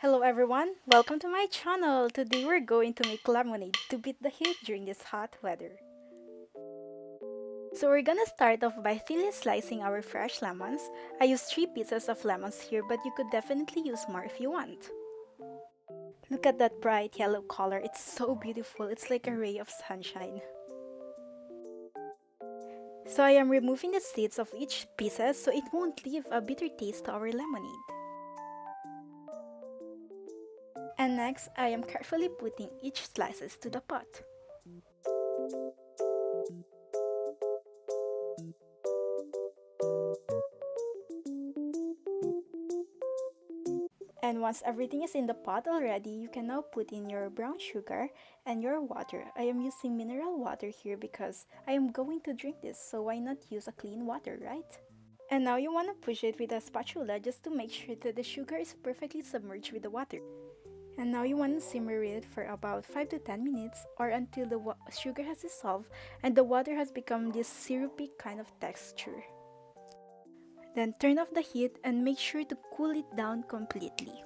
Hello everyone, welcome to my channel. Today we're going to make lemonade to beat the heat during this hot weather. So we're gonna start off by thinly slicing our fresh lemons. I use 3 pieces of lemons here, but you could definitely use more if you want. Look at that bright yellow color, it's so beautiful, it's like a ray of sunshine. So I am removing the seeds of each pieces so it won't leave a bitter taste to our lemonade. And next, I am carefully putting each slices to the pot. And once everything is in the pot already, you can now put in your brown sugar and your water. I am using mineral water here because I am going to drink this, so why not use a clean water, right? And now you want to push it with a spatula just to make sure that the sugar is perfectly submerged with the water. And now you want to simmer it for about 5 to 10 minutes or until the sugar has dissolved and the water has become this syrupy kind of texture. Then turn off the heat and make sure to cool it down completely.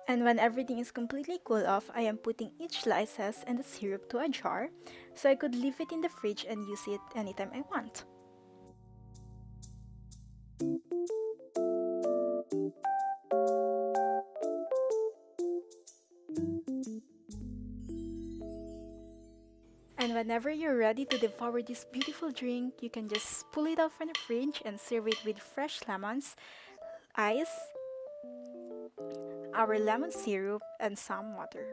And when everything is completely cooled off, I am putting each slices and the syrup to a jar so I could leave it in the fridge and use it anytime I want. And whenever you're ready to devour this beautiful drink, you can just pull it out from the fridge and serve it with fresh lemons, ice, our lemon syrup, and some water.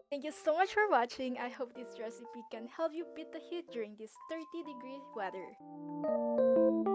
Thank you so much for watching. I hope this recipe can help you beat the heat during this 30-degree weather.